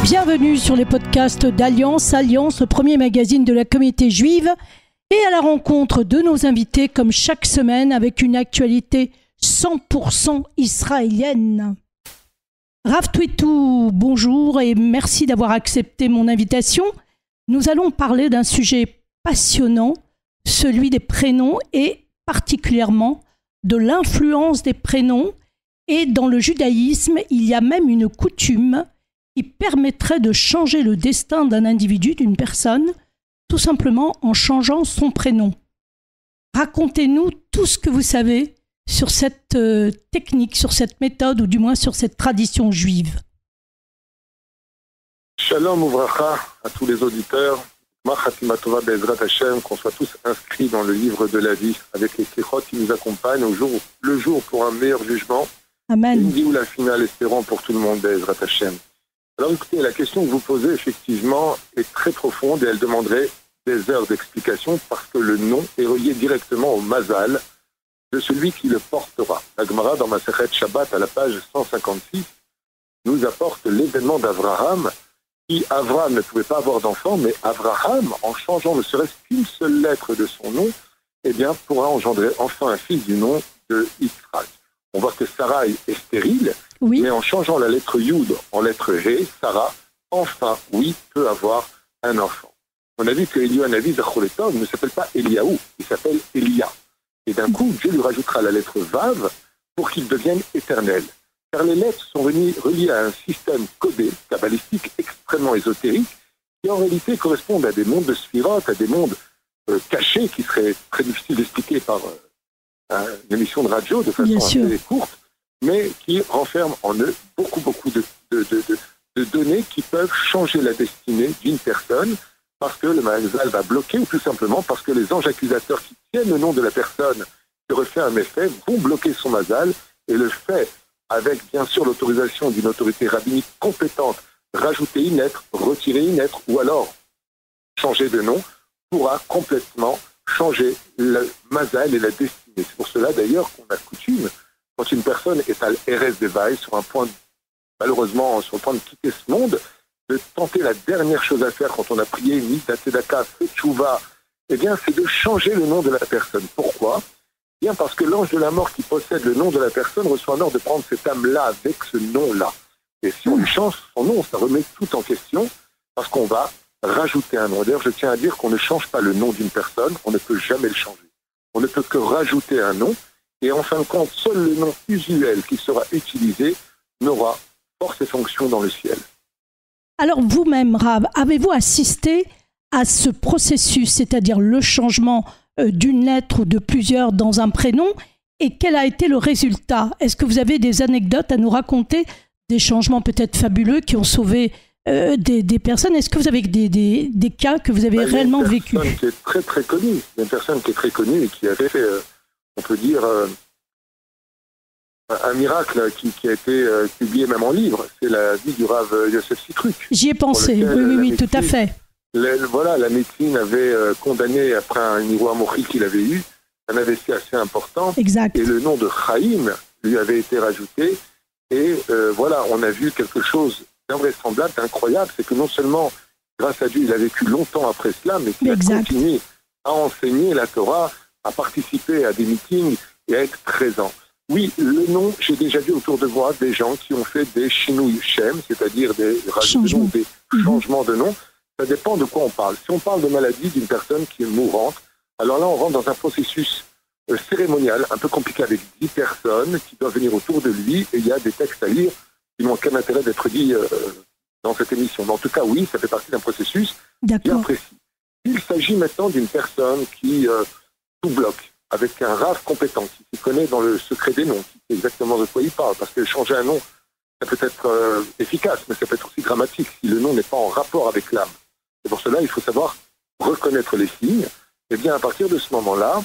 Bienvenue sur les podcasts d'Alliance, Alliance, le premier magazine de la communauté juive, et à la rencontre de nos invités comme chaque semaine avec une actualité 100% israélienne. Rav Twitou, bonjour et merci d'avoir accepté mon invitation. Nous allons parler d'un sujet passionnant, celui des prénoms et particulièrement de l'influence des prénoms. Et dans le judaïsme, il y a même une coutume qui permettrait de changer le destin d'un individu, d'une personne, tout simplement en changeant son prénom. Racontez-nous tout ce que vous savez sur cette technique, sur cette méthode, ou du moins sur cette tradition juive. Shalom ouvracha à tous les auditeurs. Machatima Tova Be'ezrat Hashem, qu'on soit tous inscrits dans le livre de la vie, avec les kéchot qui nous accompagnent le jour pour un meilleur jugement. Amen. Une vie où la finale, espérons pour tout le monde, Be'ezrat Hashem. Alors écoutez, la question que vous posez, effectivement, est très profonde et elle demanderait des heures d'explication parce que le nom est relié directement au mazal de celui qui le portera. La Gemara, dans Masechet Shabbat, à la page 156, nous apporte l'événement d'Avraham, qui, Avraham ne pouvait pas avoir d'enfant, mais Avraham, en changeant ne serait-ce qu'une seule lettre de son nom, eh bien, pourra engendrer enfin un fils du nom de Yitzhak. On voit que Sarah est stérile, oui. Mais en changeant la lettre Yud en lettre He, Sarah, enfin, oui, peut avoir un enfant. On a vu que Eliyahu Hanavi Zacholetov ne s'appelle pas Eliyahu, il s'appelle Elia. Et d'un coup, Dieu lui rajoutera la lettre Vav pour qu'il devienne éternel. Car les lettres sont reliées à un système codé, kabbalistique, extrêmement ésotérique, qui en réalité correspondent à des mondes de sphirotes, à des mondes cachés, qui seraient très difficiles d'expliquer par une émission de radio de façon assez courte, mais qui renferment en eux beaucoup de données qui peuvent changer la destinée d'une personne parce que le mazal va bloquer ou tout simplement parce que les anges accusateurs qui tiennent le nom de la personne qui aurait fait un méfait vont bloquer son mazal et le fait, avec bien sûr l'autorisation d'une autorité rabbinique compétente, rajouter une lettre, retirer une lettre ou alors changer de nom, pourra complètement changer le mazal et la destinée. C'est pour cela d'ailleurs qu'on a coutume, quand une personne est à l'Erez Devaï, malheureusement sur le point de quitter ce monde, de tenter la dernière chose à faire quand on a prié Midat Tzedaka, fait Tchouva, eh bien c'est de changer le nom de la personne. Pourquoi ? Bien parce que l'ange de la mort qui possède le nom de la personne reçoit un ordre de prendre cette âme-là avec ce nom-là. Et si on lui change son nom, ça remet tout en question parce qu'on va rajouter un nom. D'ailleurs, je tiens à dire qu'on ne change pas le nom d'une personne, on ne peut jamais le changer. On ne peut que rajouter un nom. Et en fin de compte, seul le nom usuel qui sera utilisé n'aura force et fonction dans le ciel. Alors vous-même, Rav, avez-vous assisté à ce processus, c'est-à-dire le changement d'une lettre ou de plusieurs dans un prénom, et quel a été le résultat ? Est-ce que vous avez des anecdotes à nous raconter, des changements peut-être fabuleux qui ont sauvé des personnes ? Est-ce que vous avez des cas que vous avez réellement vécus ? Il y a une personne qui est très très connue, et qui avait fait... on peut dire, un miracle qui a été publié même en livre. C'est la vie du Rav Yosef Sitruk. J'y ai pensé, oui, tout à fait. La médecine avait condamné, après un iroir mochil qu'il avait eu, un AVC assez important. Exact. Et le nom de Chaim lui avait été rajouté. Et on a vu quelque chose d'invraisemblable, d'incroyable. C'est que non seulement, grâce à Dieu, il a vécu longtemps après cela, mais qu'il a continué à enseigner la Torah, à participer à des meetings et à être présent. Oui, le nom, j'ai déjà vu autour de moi des gens qui ont fait des shinui shem, c'est-à-dire des changements de nom. Ça dépend de quoi on parle. Si on parle de maladie d'une personne qui est mourante, alors là on rentre dans un processus cérémonial, un peu compliqué avec 10 personnes qui doivent venir autour de lui et il y a des textes à lire qui n'ont aucun intérêt d'être dit dans cette émission. Mais en tout cas, oui, ça fait partie d'un processus bien précis. Il s'agit maintenant d'une personne qui... tout bloque, avec un rave compétent, qui s'y connaît dans le secret des noms, qui sait exactement de quoi il parle, parce que changer un nom, ça peut être efficace, mais ça peut être aussi dramatique si le nom n'est pas en rapport avec l'âme. Et pour cela, il faut savoir reconnaître les signes. Et bien, à partir de ce moment-là,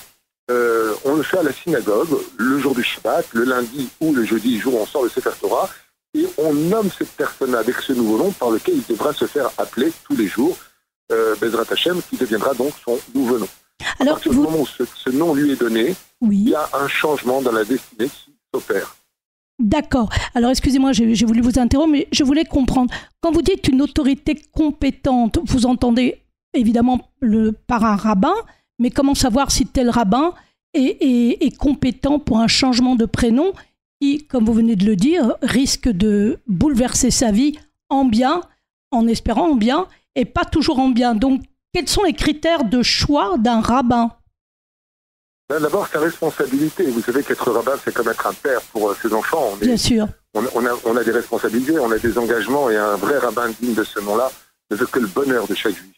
on le fait à la synagogue, le jour du Shabbat, le lundi ou le jeudi, jour où on sort le Sefer Torah, et on nomme cette personne avec ce nouveau nom par lequel il devra se faire appeler tous les jours, Bezrat Hashem, qui deviendra donc son nouveau nom. Alors, à partir du moment où ce nom lui est donné, il y a un changement dans la destinée qui s'opère. D'accord. Alors, excusez-moi, j'ai voulu vous interrompre, mais je voulais comprendre. Quand vous dites une autorité compétente, vous entendez évidemment par un rabbin, mais comment savoir si tel rabbin est compétent pour un changement de prénom qui, comme vous venez de le dire, risque de bouleverser sa vie en bien, en espérant en bien, et pas toujours en bien. Donc, quels sont les critères de choix d'un rabbin ? D'abord, sa responsabilité. Vous savez qu'être rabbin, c'est comme être un père pour ses enfants. Bien sûr. On a des responsabilités, on a des engagements, et un vrai rabbin digne de ce nom-là ne veut que le bonheur de chaque juif.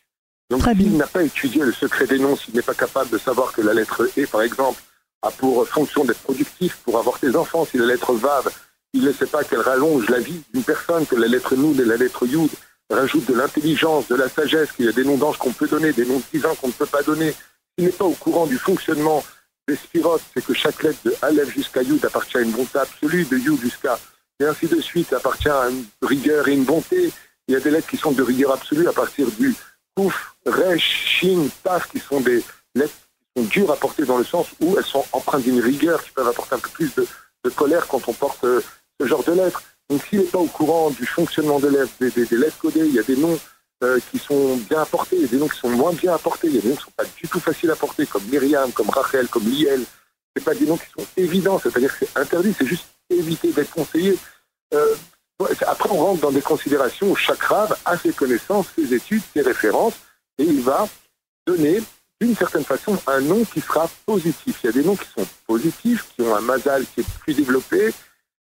Donc, s'il n'a pas étudié le secret des noms, s'il n'est pas capable de savoir que la lettre E, par exemple, a pour fonction d'être productif, pour avoir des enfants, si la lettre Vav, il ne sait pas qu'elle rallonge la vie d'une personne, que la lettre Noun et la lettre Yud rajoutent de l'intelligence, de la sagesse, qu'il y a des noms d'anges qu'on peut donner, des noms de tisans qu'on ne peut pas donner. S'il n'est pas au courant du fonctionnement des sphirotes, c'est que chaque lettre de Aleph jusqu'à Yud appartient à une bonté absolue, de Yud jusqu'à... et ainsi de suite, appartient à une rigueur et une bonté. Il y a des lettres qui sont de rigueur absolue à partir du Kouf, Resh, Shin, Taf, qui sont des lettres qui sont dures à porter dans le sens où elles sont empreintes d'une rigueur qui peuvent apporter un peu plus de colère quand on porte ce genre de lettres. Donc s'il n'est pas au courant du fonctionnement des lettres, des lettres codées, il y a des noms qui sont bien apportés, il y a des noms qui sont moins bien apportés, il y a des noms qui ne sont pas du tout faciles à porter, comme Myriam, comme Rachel, comme Liel. C'est pas des noms qui sont évidents, c'est-à-dire que c'est interdit, c'est juste éviter d'être conseillé. Après, on rentre dans des considérations où chaque rave a ses connaissances, ses études, ses références, et il va donner, d'une certaine façon, un nom qui sera positif. Il y a des noms qui sont positifs, qui ont un mazal qui est plus développé,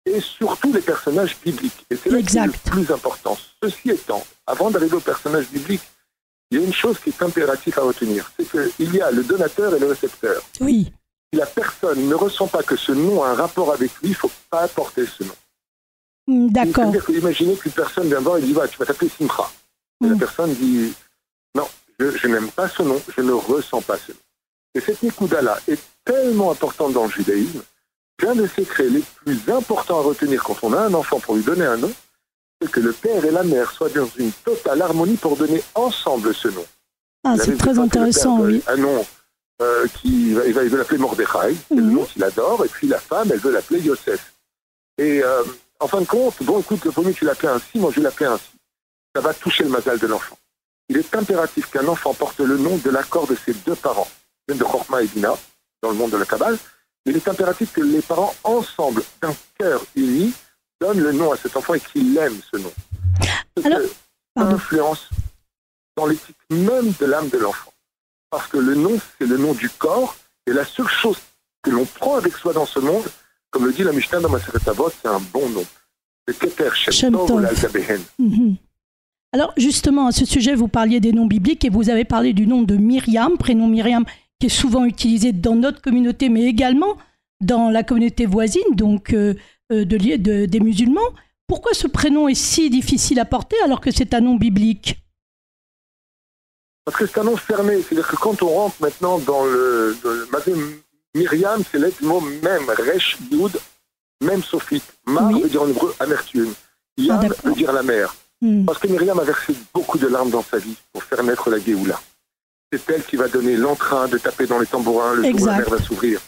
et surtout les personnages bibliques. Et c'est là qui est le plus important. Ceci étant, avant d'arriver aux personnages bibliques, il y a une chose qui est impérative à retenir, c'est qu'il y a le donateur et le récepteur. Oui. Si la personne ne ressent pas que ce nom a un rapport avec lui, il ne faut pas apporter ce nom. D'accord. C'est-à-dire que imaginez qu'une personne vient voir et dit tu vas t'appeler Simcha. Et la personne dit non, je n'aime pas ce nom, je ne ressens pas ce nom. Et cette Nikuda-là est tellement importante dans le judaïsme qu'un des secrets les plus importants à retenir quand on a un enfant pour lui donner un nom, c'est que le père et la mère soient dans une totale harmonie pour donner ensemble ce nom. Ah, c'est très intéressant, oui. Un nom il veut l'appeler Mordechai, c'est le nom qu'il adore, et puis la femme, elle veut l'appeler Yosef. Et en fin de compte, bon, écoute, le premier, tu l'appelais ainsi, moi je l'appelais ainsi. Ça va toucher le mazal de l'enfant. Il est impératif qu'un enfant porte le nom de l'accord de ses deux parents, même de Chorma et Bina, dans le monde de la Kabbale. Il est impératif que les parents, ensemble, d'un cœur uni, donnent le nom à cet enfant et qu'il aime ce nom. Ça influence dans l'éthique même de l'âme de l'enfant. Parce que le nom, c'est le nom du corps, et la seule chose que l'on prend avec soi dans ce monde, comme le dit la Mishnah dans Maseret Avot, c'est un bon nom. C'est Keter Shem Tov ou l'Al-Zabehen. Alors justement, à ce sujet, vous parliez des noms bibliques et vous avez parlé du nom de Myriam, prénom Myriam, qui est souvent utilisé dans notre communauté, mais également dans la communauté voisine, donc des musulmans. Pourquoi ce prénom est si difficile à porter alors que c'est un nom biblique ? Parce que c'est un nom fermé, c'est-à-dire que quand on rentre maintenant dans le Myriam, c'est le mot même, Resh, Yud, même sophite. Mar veut dire en hébreu amertume. Yam veut dire la mer. Parce que Myriam a versé beaucoup de larmes dans sa vie pour faire naître la Géoula. C'est elle qui va donner l'entrain de taper dans les tambourins le jour où la mer va s'ouvrir.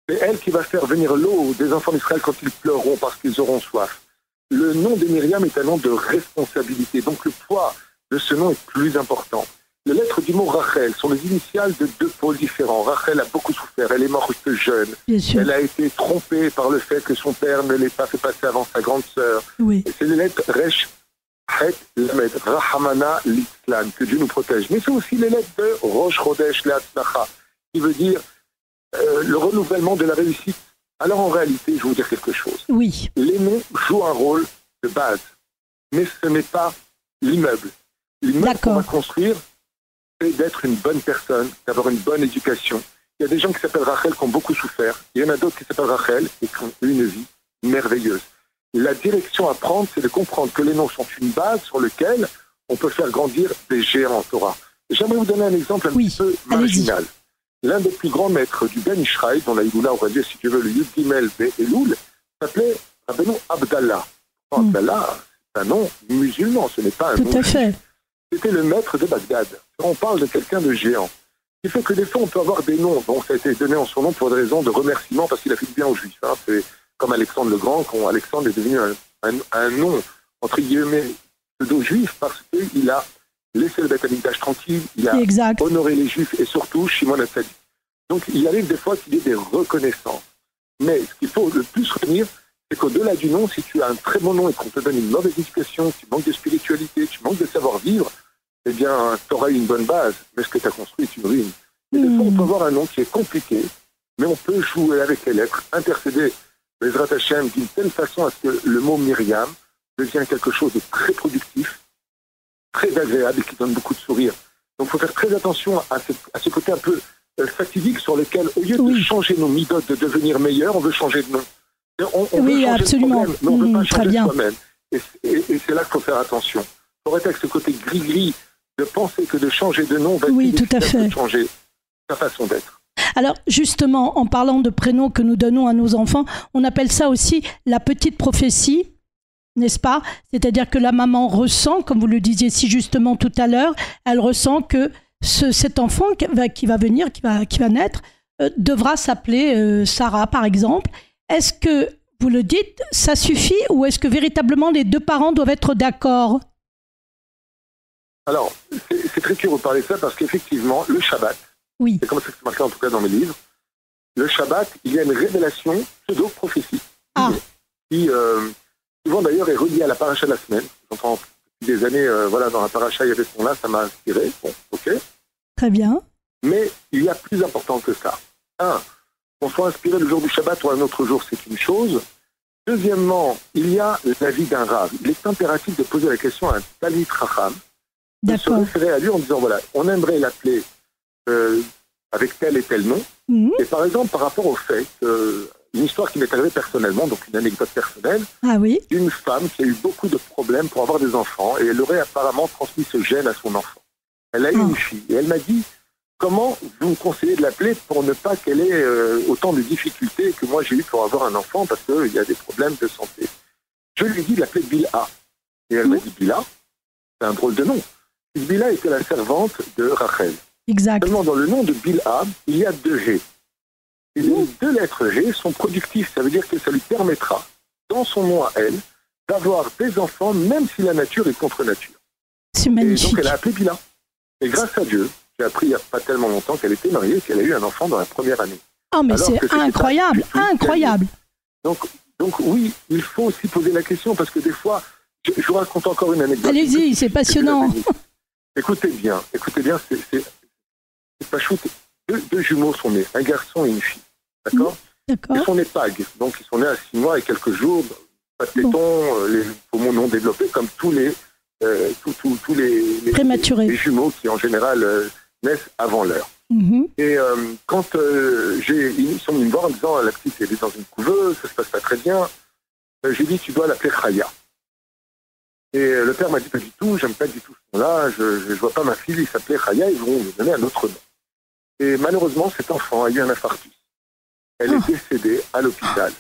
C'est elle qui va faire venir l'eau des enfants d'Israël quand ils pleureront parce qu'ils auront soif. Le nom de Myriam est un nom de responsabilité, donc le poids de ce nom est plus important. Les lettres du mot Rachel sont les initiales de deux pôles différents. Rachel a beaucoup souffert, elle est morte jeune. Elle a été trompée par le fait que son père ne l'ait pas fait passer avant sa grande sœur. Et c'est les lettres Resh, Het, Lamed, Rahamana, Litzlan, que Dieu nous protège. Mais c'est aussi les lettres de Rosh Chodesh, Leatzlacha, qui veut dire le renouvellement de la réussite. Alors en réalité, je vais vous dire quelque chose. Les noms jouent un rôle de base, mais ce n'est pas l'immeuble. L'immeuble qu'on va construire, c'est d'être une bonne personne, d'avoir une bonne éducation. Il y a des gens qui s'appellent Rachel qui ont beaucoup souffert. Il y en a d'autres qui s'appellent Rachel et qui ont une vie merveilleuse. La direction à prendre, c'est de comprendre que les noms sont une base sur laquelle on peut faire grandir des géants en Torah. J'aimerais vous donner un exemple un petit peu marginal. L'un des plus grands maîtres du Ben Ishraï, dont la Igoula, on va dire, si tu veux, le Yud Gimel Be'eloul, s'appelait Rabbeinu Abdallah. Abdallah, c'est un nom musulman, ce n'est pas un nom. Tout à fait. C'était le maître de Bagdad. On parle de quelqu'un de géant. Ce qui fait que des fois, on peut avoir des noms. Bon, ça a été donné en son nom pour des raisons de remerciement parce qu'il a fait du bien aux Juifs. C'est comme Alexandre le Grand, quand Alexandre est devenu un nom, entre guillemets, pseudo-juif, parce qu'il a laissé le Beth Amikdash tranquille, il a honoré les Juifs et surtout Shimon HaTzadik. Donc il arrive des fois qu'il y ait des reconnaissances. Mais ce qu'il faut le plus retenir, c'est qu'au-delà du nom, si tu as un très bon nom et qu'on te donne une mauvaise éducation, tu manques de spiritualité, tu manques de savoir-vivre, eh bien, tu auras une bonne base. Mais ce que tu as construit est une ruine. Et des fois, on peut avoir un nom qui est compliqué, mais on peut jouer avec les lettres, intercéder Bezrat Hashem d'une telle façon à ce que le mot Myriam devient quelque chose de très productif, très agréable et qui donne beaucoup de sourire. Donc, il faut faire très attention à ce côté un peu fatidique sur lequel, au lieu de changer nos midotes, de devenir meilleurs, on veut changer de nom. On veut changer absolument. De problème, mais on ne veut pas changer soi-même. Et c'est là qu'il faut faire attention. Il faut arrêter avec ce côté gris-gris de penser que de changer de nom va être changer sa façon d'être. Alors justement, en parlant de prénoms que nous donnons à nos enfants, on appelle ça aussi la petite prophétie, n'est-ce pas? C'est-à-dire que la maman ressent, comme vous le disiez si justement tout à l'heure, elle ressent que cet enfant qui va venir, qui va naître, devra s'appeler Sarah par exemple. Est-ce que, vous le dites, ça suffit ou est-ce que véritablement les deux parents doivent être d'accord? Alors, c'est très curieux de parler de ça parce qu'effectivement, le Shabbat, c'est comme ça que c'est marqué en tout cas dans mes livres, le Shabbat, il y a une révélation pseudo-prophétique qui souvent d'ailleurs est reliée à la paracha de la semaine. J'entends depuis des années, dans la paracha, il y avait ce nom-là, ça m'a inspiré. Bon, ok. Très bien. Mais il y a plus important que ça. Qu'on soit inspiré le jour du Shabbat ou un autre jour, c'est une chose. Deuxièmement, il y a la vie d'un Rav. Il est impératif de poser la question à un Talmid Chacham, de se référer à lui en disant, voilà, on aimerait l'appeler avec tel et tel nom. Et par exemple, par rapport au fait, une histoire qui m'est arrivée personnellement, donc une anecdote personnelle, d'une femme qui a eu beaucoup de problèmes pour avoir des enfants, et elle aurait apparemment transmis ce gène à son enfant. Elle a eu une fille, et elle m'a dit, comment vous me conseillez de l'appeler pour ne pas qu'elle ait autant de difficultés que moi j'ai eu pour avoir un enfant, parce qu'il y a des problèmes de santé. Je lui ai dit de l'appeler Bilha. Et elle m'a dit, Bilha, c'est un drôle de nom. Bilha était la servante de Rachel. Exact. Seulement dans le nom de Bilha, il y a 2 G. Et les 2 lettres G sont productives. Ça veut dire que ça lui permettra, dans son nom à elle, d'avoir des enfants, même si la nature est contre nature. C'est magnifique. Et donc elle a appelé Bilha. Et grâce à Dieu, j'ai appris il n'y a pas tellement longtemps qu'elle était mariée et qu'elle a eu un enfant dans la première année. Oh mais alors c'est incroyable, incroyable. Donc oui, il faut aussi poser la question parce que des fois, je vous raconte encore une anecdote. Allez-y, c'est passionnant. Écoutez bien, c'est pas chou. 2 jumeaux sont nés, un garçon et une fille. D'accord. Ils sont nés PAG, donc ils sont nés à 6 mois et quelques jours, pas de tétons, les poumons non développés, comme tous les prématurés. Les jumeaux qui en général naissent avant l'heure. Et quand ils sont venus me voir en disant la petite elle est dans une couveuse, ça se passe pas très bien, j'ai dit tu dois l'appeler Chaya. Et le père m'a dit pas du tout, j'aime pas du tout ce nom-là, je vois pas ma fille, il s'appelait Chaya, ils vont lui donner un autre nom. Et malheureusement cet enfant a eu un infarctus. Elle est décédée à l'hôpital.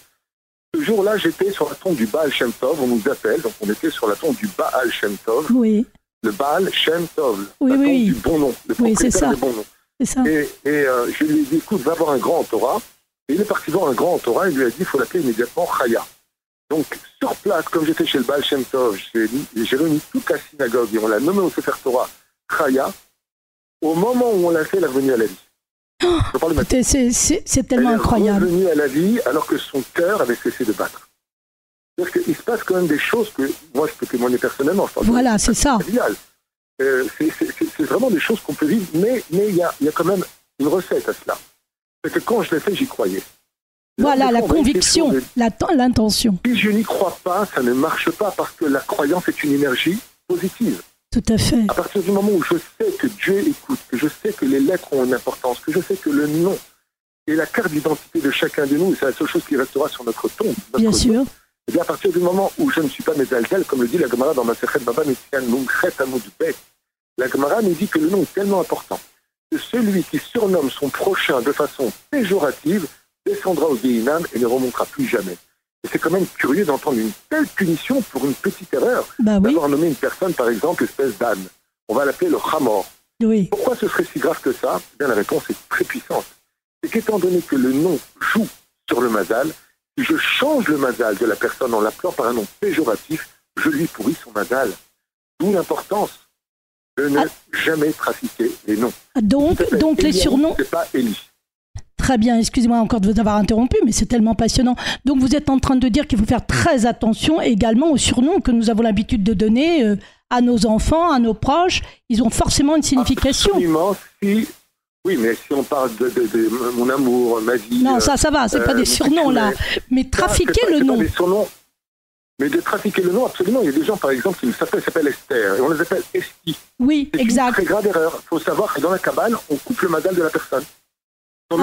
Ce jour-là, j'étais sur la tombe du Baal Shem Tov, on nous appelle, donc on était sur la tombe du Baal Shem Tov. Oui. Le Baal Shem Tov, la tombe du bon nom, le propriétaire du bon nom. C'est ça. Et je lui ai dit, écoute, va voir un grand en Torah. Et il est parti voir un grand en Torah, il lui a dit, il faut l'appeler immédiatement Chaya. Donc, sur place, comme j'étais chez le Baal Shem Tov, j'ai réuni toute la synagogue et on l'a nommé au Sefer Torah Chaya. Au moment où on l'a fait, elle est revenue à la vie. C'est tellement incroyable. Elle est revenue à la vie alors que son cœur avait cessé de battre. C'est-à-dire qu'il se passe quand même des choses que moi je peux témoigner personnellement. Voilà, c'est ça. C'est vraiment des choses qu'on peut vivre, mais il y a quand même une recette à cela. C'est que quand je l'ai fait, j'y croyais. Voilà, la conviction, l'intention. Si je n'y crois pas, ça ne marche pas parce que la croyance est une énergie positive. Tout à fait. À partir du moment où je sais que Dieu écoute, que je sais que les lettres ont une importance, que je sais que le nom est la carte d'identité de chacun de nous, et c'est la seule chose qui restera sur notre tombe. Bien sûr. Et bien à partir du moment où je ne suis pas Mezalzel, comme le dit la Gemara dans Masechet Baba Metsian Numchet Amud Bet, la Gemara nous dit que le nom est tellement important que celui qui surnomme son prochain de façon péjorative descendra au Gehinam et ne remontera plus jamais. Et c'est quand même curieux d'entendre une telle punition pour une petite erreur, d'avoir nommé une personne, par exemple, espèce d'âne. On va l'appeler le Hamor. Oui. Pourquoi ce serait si grave que ça? Eh bien, la réponse est très puissante. C'est qu'étant donné que le nom joue sur le Mazal, Si je change le mazal de la personne en l'appelant par un nom péjoratif, je lui pourris son mazal. D'où l'importance de ne jamais trafiquer les noms. Donc les surnoms... C'est pas Élie. Très bien, excusez-moi encore de vous avoir interrompu, mais c'est tellement passionnant. Donc vous êtes en train de dire qu'il faut faire très attention également aux surnoms que nous avons l'habitude de donner à nos enfants, à nos proches. Ils ont forcément une signification. Absolument, si... Oui, mais si on parle de mon amour, ma vie... Non, ça va, c'est pas des surnoms là. Mais trafiquer le nom. Des surnoms. Mais de trafiquer le nom, absolument. Il y a des gens, par exemple, qui s'appellent Esther, et on les appelle Esti. Oui, c'est exact. C'est une très grave erreur. Il faut savoir que dans la Kabbale, on coupe le mazal de la personne.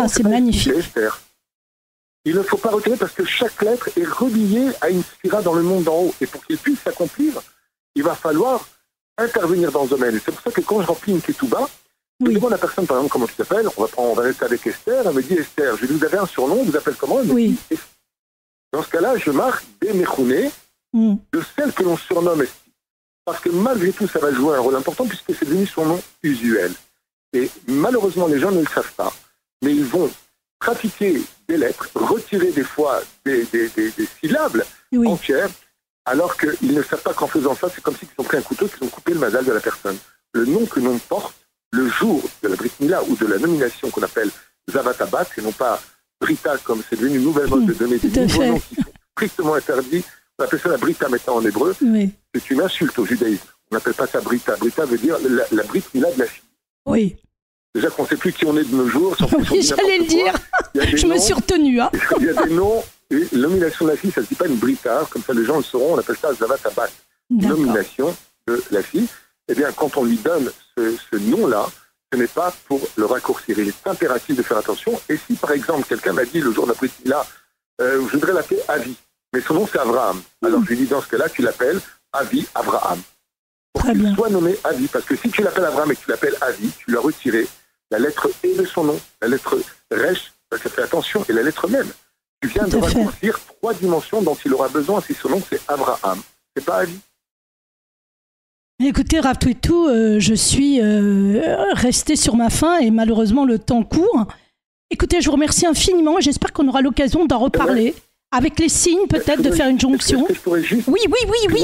C'est magnifique. Esther. Il ne faut pas retirer parce que chaque lettre est reliée à une spira dans le monde d'en haut. Et pour qu'il puisse s'accomplir, il va falloir intervenir dans ce domaine. Et c'est pour ça que quand je remplis une ketouba, je demande à la personne, par exemple, comment tu t'appelles, on va rester avec Esther, elle me dit Esther. Je lui dis, vous avez un surnom, vous appelez comment? Elle me dit Esther. Dans ce cas-là, je marque des mechouné de celle que l'on surnomme Esther. Parce que malgré tout, ça va jouer un rôle important puisque c'est devenu son nom usuel. Et malheureusement, les gens ne le savent pas. Mais ils vont trafiquer des lettres, retirer des fois des syllabes entières, alors qu'ils ne savent pas qu'en faisant ça, c'est comme s'ils ont pris un couteau, qu'ils ont coupé le mazal de la personne. Le nom que l'on porte, le jour de la Brit Mila ou de la nomination qu'on appelle Zavatabat, et non pas Brita, comme c'est devenu une nouvelle mode de donner des nouveaux noms qui sont strictement interdits. On appelle ça la Brita maintenant en hébreu. C'est une insulte au judaïsme. On n'appelle pas ça Brita. Brita veut dire la Brit Mila de la fille. Oui. Déjà qu'on ne sait plus qui on est de nos jours. Oui, j'allais le dire. Je me suis retenue. Hein. Il y a des noms. Et nomination de la fille, ça ne se dit pas une Brita. Comme ça, les gens le sauront. On appelle ça Zavatabat. Nomination de la fille. Eh bien, quand on lui donne ce nom-là, ce n'est pas pour le raccourcir. Il est impératif de faire attention. Et si, par exemple, quelqu'un m'a dit le jour de la Brit Mila, je voudrais l'appeler Avi, mais son nom c'est Abraham. Alors je lui dis dans ce cas-là, tu l'appelles Avi Abraham. Pour qu'il soit nommé Avi. Parce que si tu l'appelles Abraham et que tu l'appelles Avi, tu lui as retiré la lettre E de son nom, la lettre Resh, ça fait attention, et la lettre même. Tu viens de raccourcir 3 dimensions dont il aura besoin si son nom c'est Abraham. C'est pas Avi. Écoutez, Rav Twitou, je suis restée sur ma faim et malheureusement le temps court. Écoutez, je vous remercie infiniment et j'espère qu'on aura l'occasion d'en reparler. Avec les signes, peut-être, de faire une jonction. Oui,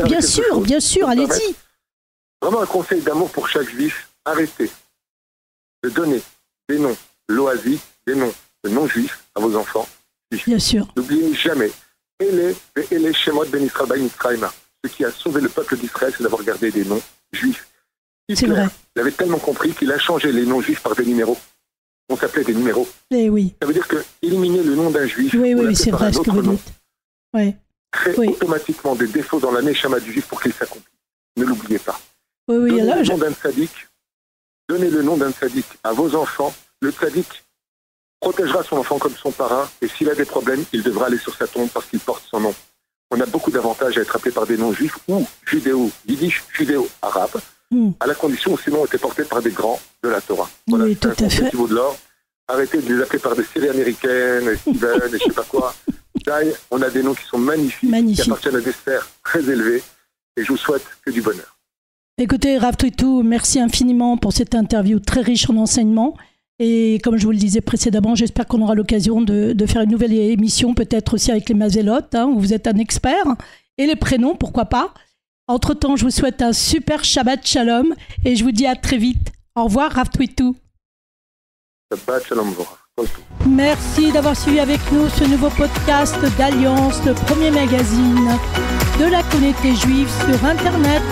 bien sûr, allez-y. Vraiment un conseil d'amour pour chaque juif, arrêtez de donner des noms loisirs, des noms de non-juifs à vos enfants. Bien sûr. N'oubliez jamais, Ele Shemot Ben Israël Ben Israël. Ce qui a sauvé le peuple d'Israël, c'est d'avoir gardé des noms juifs. C'est vrai. Il avait tellement compris qu'il a changé les noms juifs par des numéros. On s'appelait des numéros. Eh oui. Ça veut dire que éliminer le nom d'un juif, oui, c'est vrai ce que vous dites. Crée automatiquement des défauts dans la neshama du juif pour qu'il s'accomplisse. Ne l'oubliez pas. Donnez le nom d'un tzaddik à vos enfants. Le tzaddik protégera son enfant comme son parrain et s'il a des problèmes, il devra aller sur sa tombe parce qu'il porte son nom. On a beaucoup d'avantages à être appelé par des noms juifs ou yiddish judéo-arabe, à la condition où ces noms étaient portés par des grands de la Torah. Voilà, oui, tout à fait. Qui vaut de l'or. Arrêtez de les appeler par des séries américaines, Steven, et je sais pas quoi. On a des noms qui sont magnifiques, qui appartiennent à des sphères très élevées, et je vous souhaite que du bonheur. Écoutez, Rav Twitou, merci infiniment pour cette interview très riche en enseignements. Et comme je vous le disais précédemment, j'espère qu'on aura l'occasion de faire une nouvelle émission, peut-être aussi avec les Mazélotes, où vous êtes un expert, et les prénoms, pourquoi pas. Entre-temps, je vous souhaite un super Shabbat Shalom, et je vous dis à très vite. Au revoir, Rav Twitou. Shabbat Shalom. Merci d'avoir suivi avec nous ce nouveau podcast d'Alliance, le premier magazine de la communauté juive sur Internet.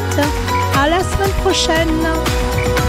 À la semaine prochaine.